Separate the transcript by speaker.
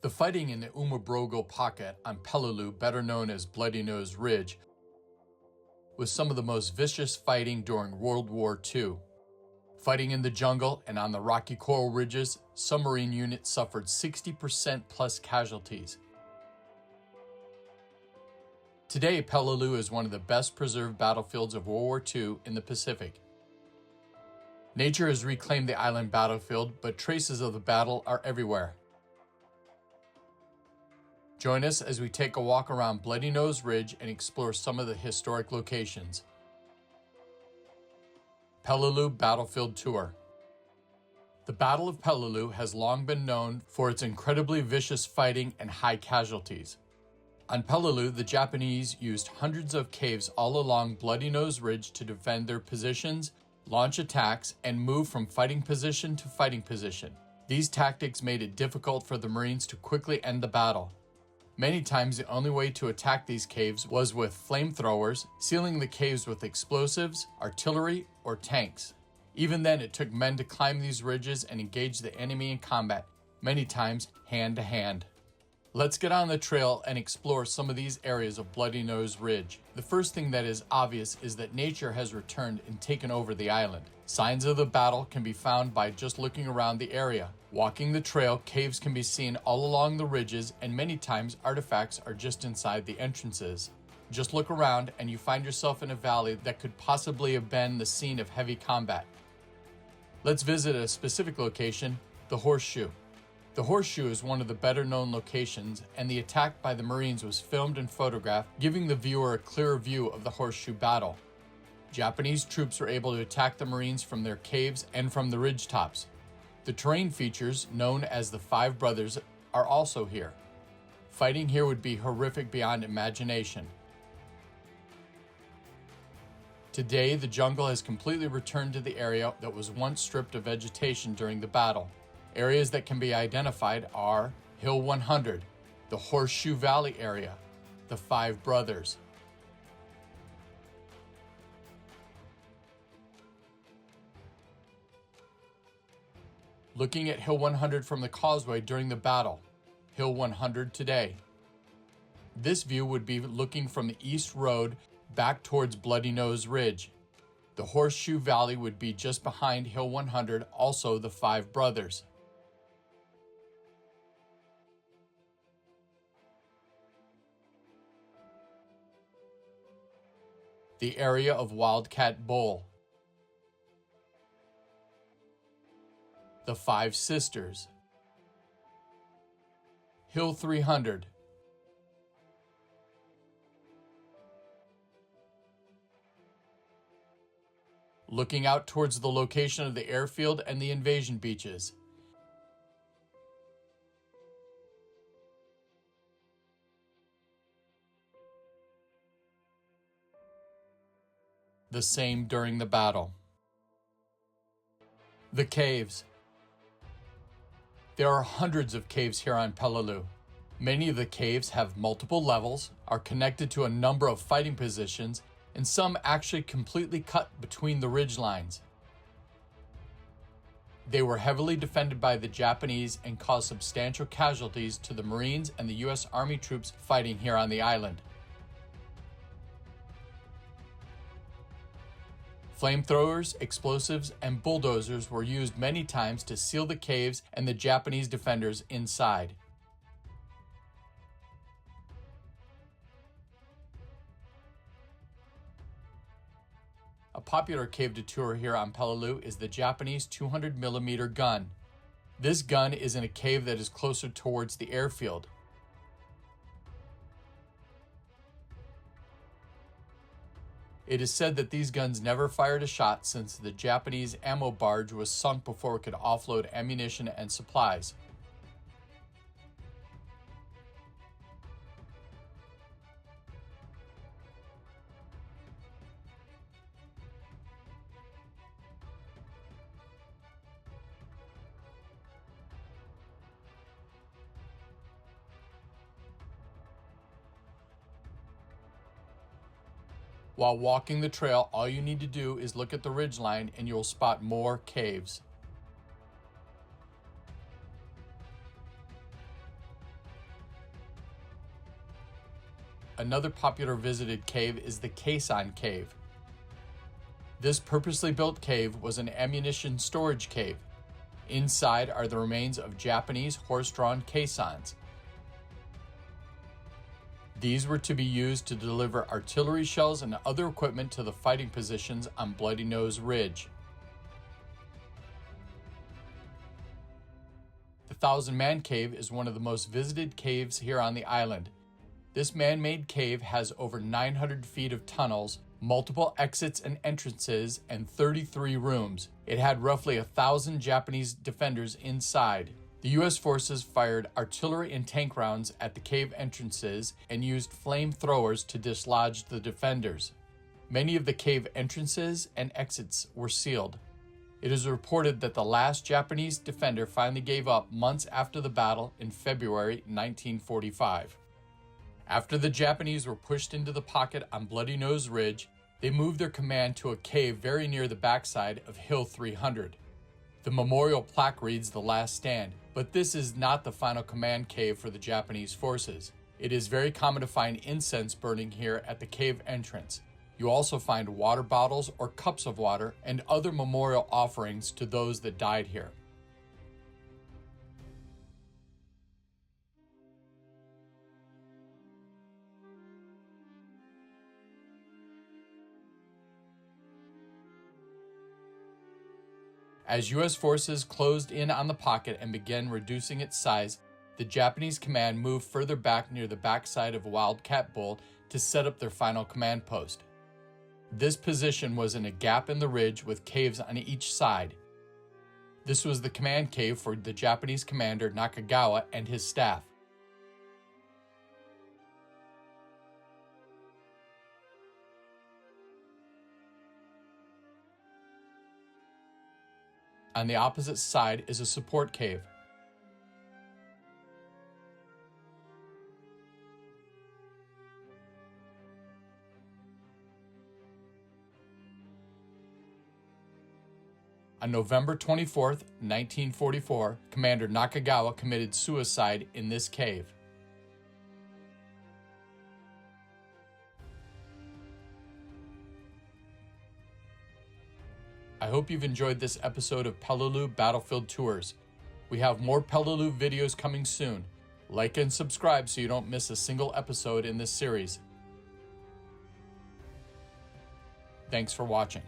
Speaker 1: The fighting in the Umabrogo pocket on Peleliu, better known as Bloody Nose Ridge, was some of the most vicious fighting during World War II. Fighting in the jungle and on the rocky coral ridges, submarine units suffered 60% plus casualties. Today, Peleliu is one of the best preserved battlefields of World War II in the Pacific. Nature has reclaimed the island battlefield, but traces of the battle are everywhere. Join us as we take a walk around Bloody Nose Ridge and explore some of the historic locations. Peleliu Battlefield Tour. The Battle of Peleliu has long been known for its incredibly vicious fighting and high casualties. On Peleliu, the Japanese used hundreds of caves all along Bloody Nose Ridge to defend their positions, launch attacks, and move from fighting position to fighting position. These tactics made it difficult for the Marines to quickly end the battle. Many times the only way to attack these caves was with flamethrowers, sealing the caves with explosives, artillery, or tanks. Even then, it took men to climb these ridges and engage the enemy in combat, many times hand to hand. Let's get on the trail and explore some of these areas of Bloody Nose Ridge. The first thing that is obvious is that nature has returned and taken over the island. Signs of the battle can be found by just looking around the area. Walking the trail, caves can be seen all along the ridges, and many times artifacts are just inside the entrances. Just look around and you find yourself in a valley that could possibly have been the scene of heavy combat. Let's visit a specific location, the Horseshoe. The Horseshoe is one of the better known locations, and the attack by the Marines was filmed and photographed, giving the viewer a clearer view of the Horseshoe battle. Japanese troops were able to attack the Marines from their caves and from the ridge tops. The terrain features, known as the Five Brothers, are also here. Fighting here would be horrific beyond imagination. Today, the jungle has completely returned to the area that was once stripped of vegetation during the battle. Areas that can be identified are Hill 100, the Horseshoe Valley area, the Five Brothers. Looking at Hill 100 from the causeway during the battle, Hill 100 today. This view would be looking from the East Road back towards Bloody Nose Ridge. The Horseshoe Valley would be just behind Hill 100, also the Five Brothers. The area of Wildcat Bowl. The Five Sisters. Hill 300. Looking out towards the location of the airfield and the invasion beaches. The same during the battle. The caves. There are hundreds of caves here on Peleliu. Many of the caves have multiple levels, are connected to a number of fighting positions, and some actually completely cut between the ridge lines. They were heavily defended by the Japanese and caused substantial casualties to the Marines and the U.S. Army troops fighting here on the island. Flamethrowers, explosives, and bulldozers were used many times to seal the caves and the Japanese defenders inside. A popular cave to tour here on Peleliu is the Japanese 200mm gun. This gun is in a cave that is closer towards the airfield. It is said that these guns never fired a shot since the Japanese ammo barge was sunk before it could offload ammunition and supplies. While walking the trail, all you need to do is look at the ridgeline and you'll spot more caves. another popular visited cave is the Caisson Cave. This purposely built cave was an ammunition storage cave. Inside are the remains of Japanese horse-drawn caissons. These were to be used to deliver artillery shells and other equipment to the fighting positions on Bloody Nose Ridge. The Thousand Man Cave is one of the most visited caves here on the island. This man-made cave has over 900 feet of tunnels, multiple exits and entrances, and 33 rooms. It had roughly 1,000 Japanese defenders inside. The U.S. forces fired artillery and tank rounds at the cave entrances and used flamethrowers to dislodge the defenders. Many of the cave entrances and exits were sealed. It is reported that the last Japanese defender finally gave up months after the battle in February 1945. After the Japanese were pushed into the pocket on Bloody Nose Ridge, they moved their command to a cave very near the backside of Hill 300. The memorial plaque reads "The Last Stand," but this is not the final command cave for the Japanese forces. It is very common to find incense burning here at the cave entrance. You also find water bottles or cups of water and other memorial offerings to those that died here. As U.S. forces closed in on the pocket and began reducing its size, the Japanese command moved further back near the backside of Wildcat Bull to set up their final command post. This position was in a gap in the ridge with caves on each side. This was the command cave for the Japanese commander Nakagawa and his staff. On the opposite side is a support cave. On November 24, 1944, Commander Nakagawa committed suicide in this cave. I hope you've enjoyed this episode of Peleliu Battlefield Tours. We have more Peleliu videos coming soon. Like and subscribe so you don't miss a single episode in this series. Thanks for watching.